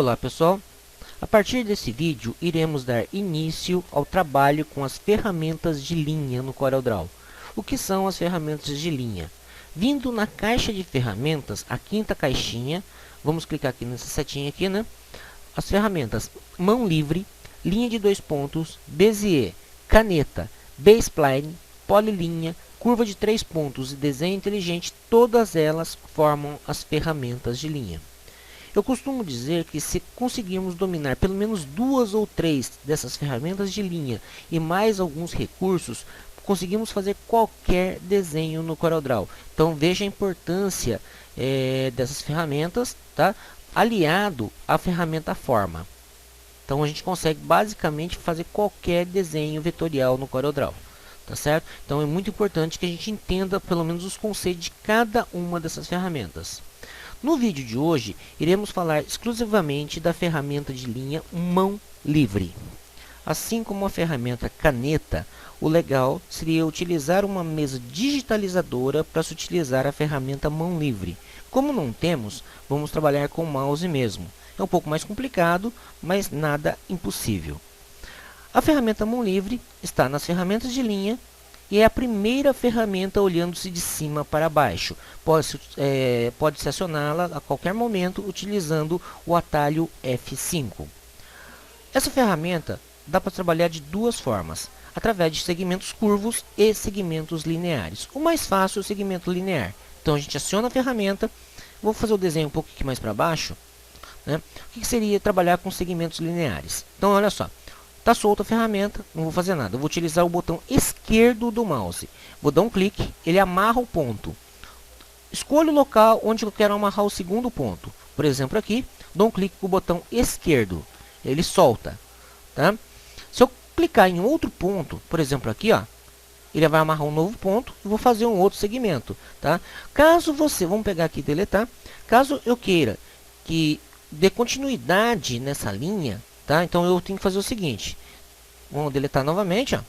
Olá pessoal, a partir desse vídeo iremos dar início ao trabalho com as ferramentas de linha no CorelDRAW. O que são as ferramentas de linha? Vindo na caixa de ferramentas, a quinta caixinha, vamos clicar aqui nessa setinha aqui, né? As ferramentas mão livre, linha de 2 pontos, Bezier, caneta, B-spline, polilinha, curva de 3 pontos e desenho inteligente, todas elas formam as ferramentas de linha. Eu costumo dizer que se conseguirmos dominar pelo menos 2 ou 3 dessas ferramentas de linha e mais alguns recursos, conseguimos fazer qualquer desenho no CorelDRAW. Então veja a importância dessas ferramentas, tá? Aliado à ferramenta forma. Então a gente consegue basicamente fazer qualquer desenho vetorial no CorelDRAW. Tá certo? Então é muito importante que a gente entenda pelo menos os conceitos de cada uma dessas ferramentas. No vídeo de hoje, iremos falar exclusivamente da ferramenta de linha mão livre. Assim como a ferramenta caneta, o legal seria utilizar uma mesa digitalizadora para se utilizar a ferramenta mão livre. Como não temos, vamos trabalhar com o mouse mesmo. É um pouco mais complicado, mas nada impossível. A ferramenta mão livre está nas ferramentas de linha e é a primeira ferramenta olhando-se de cima para baixo. Pode-se acioná-la a qualquer momento utilizando o atalho F5. Essa ferramenta dá para trabalhar de duas formas, através de segmentos curvos e segmentos lineares. O mais fácil é o segmento linear. Então a gente aciona a ferramenta, vou fazer o desenho um pouco aqui mais para baixo, né? O que seria trabalhar com segmentos lineares? Então olha só. Está solta a ferramenta, não vou fazer nada. Eu vou utilizar o botão esquerdo do mouse. Vou dar um clique, ele amarra o ponto. Escolho o local onde eu quero amarrar o segundo ponto. Por exemplo, aqui, dou um clique com o botão esquerdo. Ele solta. Tá? Se eu clicar em outro ponto, por exemplo, aqui, ó, ele vai amarrar um novo ponto e vou fazer um outro segmento. Tá? Caso você, vamos pegar aqui e deletar. Caso eu queira que dê continuidade nessa linha, tá? Então eu tenho que fazer o seguinte, vamos deletar novamente, ó.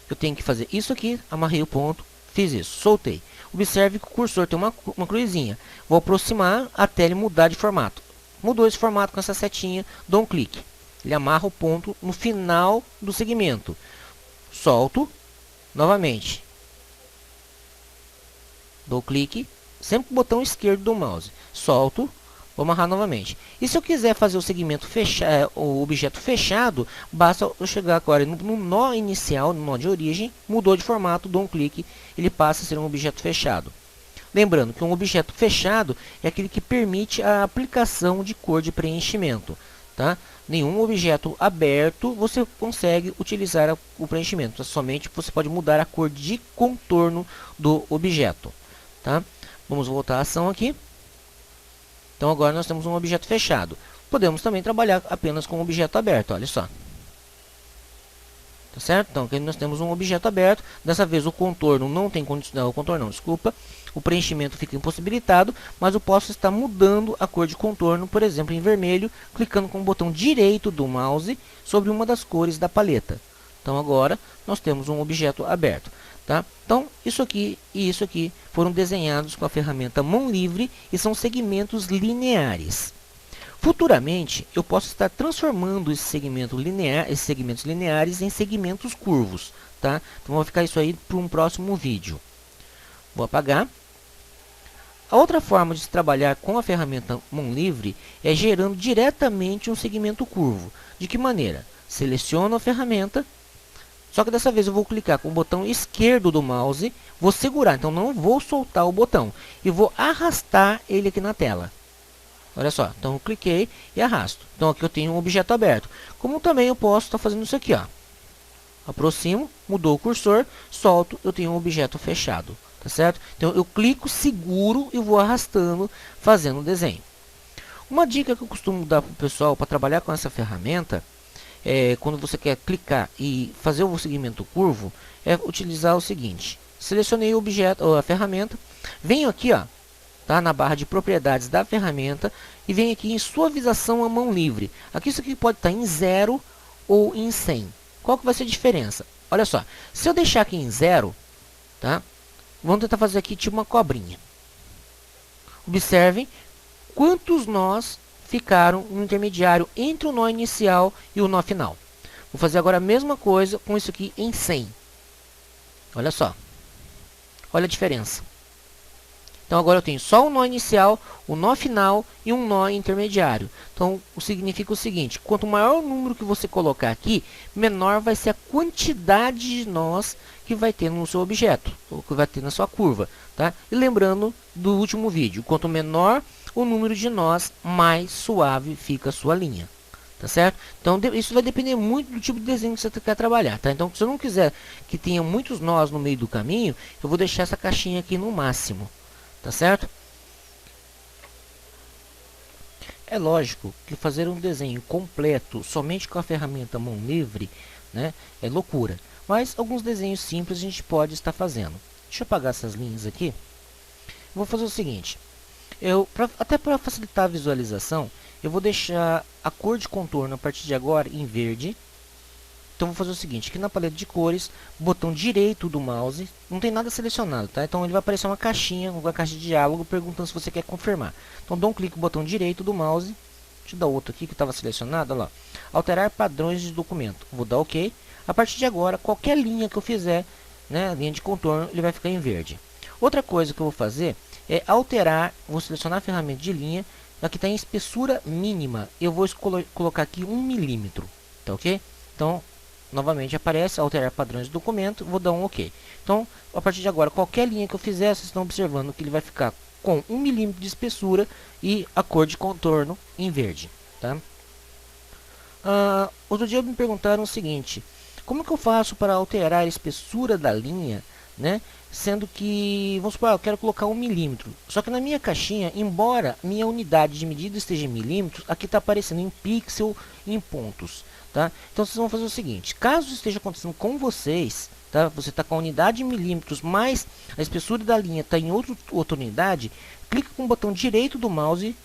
Eu tenho que fazer isso aqui, amarrei o ponto, fiz isso, soltei. Observe que o cursor tem uma cruzinha, vou aproximar até ele mudar de formato. Mudou esse formato com essa setinha, dou um clique, ele amarra o ponto no final do segmento, solto, novamente, dou clique, sempre com o botão esquerdo do mouse, solto, vou amarrar novamente. E se eu quiser fazer o segmento fechado, o objeto fechado, basta eu chegar agora no nó inicial, no nó de origem, mudou de formato, dou um clique, ele passa a ser um objeto fechado. Lembrando que um objeto fechado é aquele que permite a aplicação de cor de preenchimento. Tá? Nenhum objeto aberto você consegue utilizar o preenchimento, somente você pode mudar a cor de contorno do objeto. Tá? Vamos voltar à ação aqui. Então agora nós temos um objeto fechado. Podemos também trabalhar apenas com um objeto aberto, olha só. Tá certo? Então aqui nós temos um objeto aberto. Dessa vez o contorno não tem condição, o contorno não, desculpa. O preenchimento fica impossibilitado, mas eu posso estar mudando a cor de contorno, por exemplo, em vermelho, clicando com o botão direito do mouse sobre uma das cores da paleta. Então agora nós temos um objeto aberto. Tá? Então, isso aqui e isso aqui foram desenhados com a ferramenta mão livre e são segmentos lineares. Futuramente, eu posso estar transformando esses segmentos lineares em segmentos curvos. Tá? Então, vou ficar isso aí para um próximo vídeo. Vou apagar. A outra forma de se trabalhar com a ferramenta mão livre é gerando diretamente um segmento curvo. De que maneira? Seleciono a ferramenta. Só que dessa vez eu vou clicar com o botão esquerdo do mouse, vou segurar, então não vou soltar o botão. E vou arrastar ele aqui na tela. Olha só, então eu cliquei e arrasto. Então aqui eu tenho um objeto aberto. Como também eu posso estar fazendo isso aqui, ó. Aproximo, mudou o cursor, solto, eu tenho um objeto fechado. Tá certo? Então eu clico, seguro e vou arrastando, fazendo o desenho. Uma dica que eu costumo dar para o pessoal para trabalhar com essa ferramenta, quando você quer clicar e fazer o segmento curvo, é utilizar o seguinte. Selecionei o objeto, ou a ferramenta, venho aqui, ó, tá, na barra de propriedades da ferramenta e venho aqui em suavização à mão livre. Aqui isso aqui pode estar em 0 ou em 100. Qual que vai ser a diferença? Olha só, se eu deixar aqui em 0, tá, vamos tentar fazer aqui tipo uma cobrinha. Observem quantos nós ficaram no intermediário entre o nó inicial e o nó final. Vou fazer agora a mesma coisa com isso aqui em 100. Olha só. Olha a diferença. Então agora eu tenho só um nó inicial, um nó final e um nó intermediário. Então significa o seguinte: quanto maior o número que você colocar aqui, menor vai ser a quantidade de nós que vai ter no seu objeto, ou que vai ter na sua curva. Tá? E lembrando do último vídeo, quanto menor o número de nós, mais suave fica a sua linha. Tá certo? Então isso vai depender muito do tipo de desenho que você quer trabalhar. Tá? Então se eu não quiser que tenha muitos nós no meio do caminho, eu vou deixar essa caixinha aqui no máximo. Tá certo? É lógico que fazer um desenho completo somente com a ferramenta mão livre, né, é loucura. Mas alguns desenhos simples a gente pode estar fazendo. Deixa eu apagar essas linhas aqui. Vou fazer o seguinte. Até para facilitar a visualização, eu vou deixar a cor de contorno a partir de agora em verde. Então vou fazer o seguinte, aqui na paleta de cores, botão direito do mouse, não tem nada selecionado, tá? Então ele vai aparecer uma caixinha de diálogo perguntando se você quer confirmar. Então dou um clique no botão direito do mouse, deixa eu dar outro aqui que estava selecionado, olha lá. Alterar padrões de documento, vou dar OK. A partir de agora, qualquer linha que eu fizer, né, linha de contorno, ele vai ficar em verde. Outra coisa que eu vou fazer é alterar, vou selecionar a ferramenta de linha, aqui está em espessura mínima, eu vou colocar aqui 1 milímetro, tá ok? Então novamente aparece alterar padrões de documento, vou dar um OK. Então, a partir de agora, qualquer linha que eu fizer, vocês estão observando que ele vai ficar com 1 milímetro de espessura e a cor de contorno em verde. Tá? Outro dia me perguntaram o seguinte, como que eu faço para alterar a espessura da linha, né? Sendo que, vamos supor, eu quero colocar 1 milímetro. Só que na minha caixinha, embora minha unidade de medida esteja em milímetros, aqui está aparecendo em pixel e em pontos. Tá? Então vocês vão fazer o seguinte, caso esteja acontecendo com vocês, tá? Você está com a unidade em milímetros, mas a espessura da linha está em outra unidade, clica com o botão direito do mouse,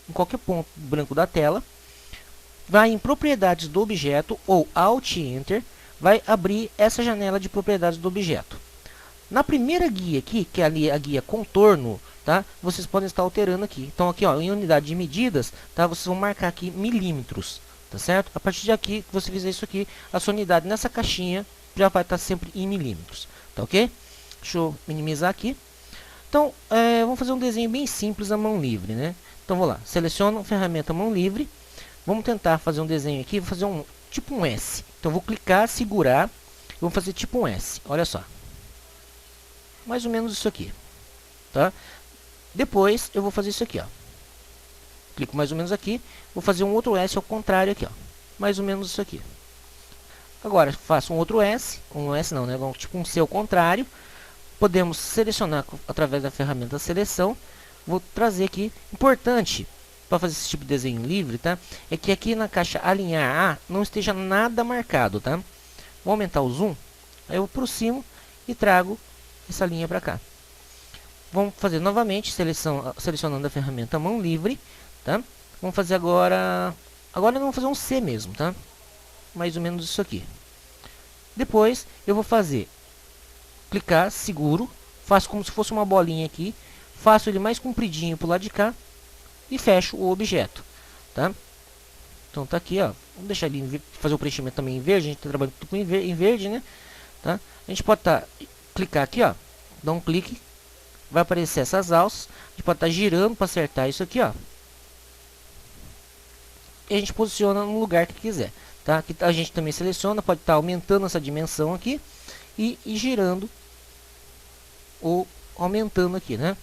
em qualquer ponto branco da tela, vai em propriedades do objeto, ou Alt Enter, vai abrir essa janela de propriedades do objeto. Na primeira guia aqui, que é ali a guia contorno, tá? Vocês podem estar alterando aqui. Então aqui, ó, em unidade de medidas, tá? Vocês vão marcar aqui milímetros. Tá certo? A partir de aqui, que você fizer isso aqui, a sua unidade nessa caixinha já vai estar sempre em milímetros. Tá ok? Deixa eu minimizar aqui. Então, vamos fazer um desenho bem simples à mão livre, né? Então, vou lá. Seleciono a ferramenta mão livre. Vamos tentar fazer um desenho aqui. Vou fazer tipo um S. Então, vou clicar, segurar. E vou fazer tipo um S. Olha só. Mais ou menos isso aqui. Tá? Depois, eu vou fazer isso aqui, ó. Clico mais ou menos aqui, vou fazer um outro S ao contrário aqui, ó. Mais ou menos isso aqui. Agora, faço um outro S, não, né? Tipo um C ao contrário. Podemos selecionar através da ferramenta seleção. Vou trazer aqui, importante para fazer esse tipo de desenho livre, tá? É que aqui na caixa alinhar A não esteja nada marcado, tá? Vou aumentar o zoom, aí eu aproximo e trago essa linha para cá. Vamos fazer novamente, selecionando a ferramenta mão livre. Tá? Vamos fazer agora vamos fazer um C mesmo, tá? Mais ou menos isso aqui. Depois eu vou fazer, clicar, seguro, faço como se fosse uma bolinha aqui, faço ele mais compridinho para o lado de cá e fecho o objeto, tá? Então tá aqui, ó. Vamos deixar ele fazer o preenchimento também em verde, a gente está trabalhando tudo em verde, né? Tá? A gente pode clicar aqui, ó, dar um clique, vai aparecer essas alças, a gente pode estar girando para acertar isso aqui, ó. E a gente posiciona no lugar que quiser, tá? Aqui a gente também seleciona, pode estar aumentando essa dimensão aqui e girando ou aumentando aqui, né?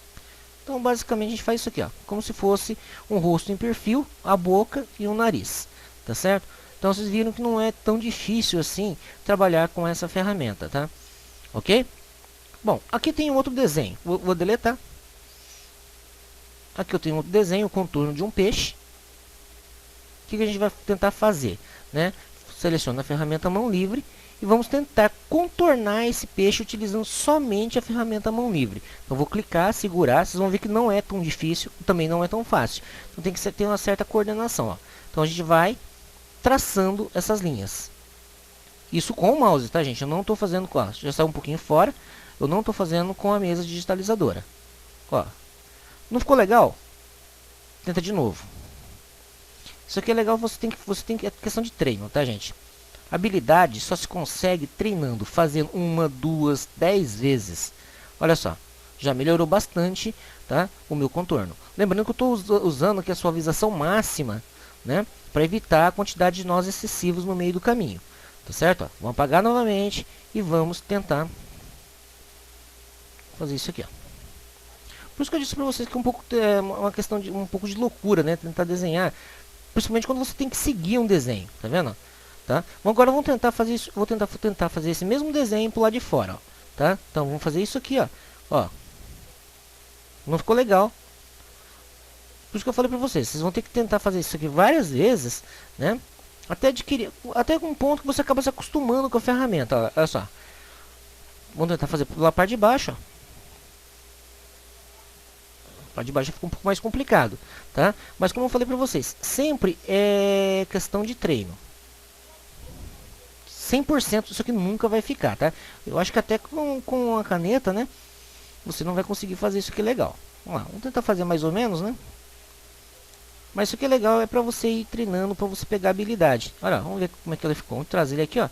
Então basicamente a gente faz isso aqui, ó, como se fosse um rosto em perfil, a boca e um nariz, tá certo? Então vocês viram que não é tão difícil assim trabalhar com essa ferramenta, tá? Ok? Bom, aqui tem um outro desenho, vou deletar. Aqui eu tenho outro desenho, o contorno de um peixe. O que a gente vai tentar fazer, né? Seleciona a ferramenta mão livre e vamos tentar contornar esse peixe utilizando somente a ferramenta mão livre. Então vou clicar, segurar, vocês vão ver que não é tão difícil, também não é tão fácil. Então tem que ter uma certa coordenação, ó. Então a gente vai traçando essas linhas. Isso com o mouse, tá, gente? Eu não estou fazendo com já saiu um pouquinho fora. Eu não estou fazendo com a mesa digitalizadora. Ó, não ficou legal? Tenta de novo. Isso aqui é legal, é questão de treino, tá, gente? Habilidade só se consegue treinando, fazendo 1, 2, 10 vezes. Olha só, já melhorou bastante, tá, o meu contorno. Lembrando que eu estou usando aqui a suavização máxima, né, para evitar a quantidade de nós excessivos no meio do caminho. Tá certo? Ó, vamos apagar novamente e vamos tentar fazer isso aqui, ó. Por isso que eu disse para vocês que é uma questão de um pouco de loucura, né? Tentar desenhar, principalmente quando você tem que seguir um desenho, tá vendo? Tá? Agora vamos tentar fazer isso, vou tentar fazer esse mesmo desenho pro lado de fora, ó, tá? Então vamos fazer isso aqui, ó. Não ficou legal. Por isso que eu falei para vocês vão ter que tentar fazer isso aqui várias vezes, né? Até um ponto que você acaba se acostumando com a ferramenta, ó, olha só. Vamos tentar fazer pela parte de baixo, ó. A parte de baixo fica um pouco mais complicado, tá? Mas como eu falei para vocês, sempre é questão de treino. 100% isso aqui nunca vai ficar, tá? Eu acho que até com a caneta, né? Você não vai conseguir fazer isso aqui legal. Vamos lá, vamos tentar fazer mais ou menos, né? Mas isso aqui é legal, é para você ir treinando, para você pegar habilidade. Olha, vamos ver como é que ele ficou. Vamos trazer ele aqui, ó.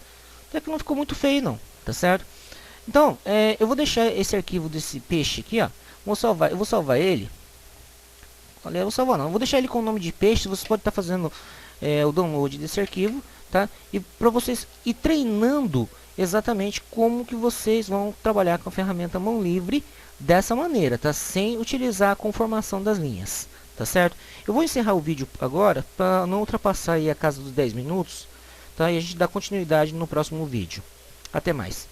Até que não ficou muito feio, não. Tá certo? Então, eu vou deixar esse arquivo desse peixe aqui, ó. Eu vou salvar ele. Olha, eu vou salvar não. Eu vou deixar ele com o nome de peixe. Você pode estar fazendo o download desse arquivo, tá? E para vocês ir treinando exatamente como que vocês vão trabalhar com a ferramenta mão livre dessa maneira, tá? Sem utilizar a conformação das linhas. Tá certo? Eu vou encerrar o vídeo agora para não ultrapassar aí a casa dos 10 minutos, tá? E a gente dá continuidade no próximo vídeo. Até mais.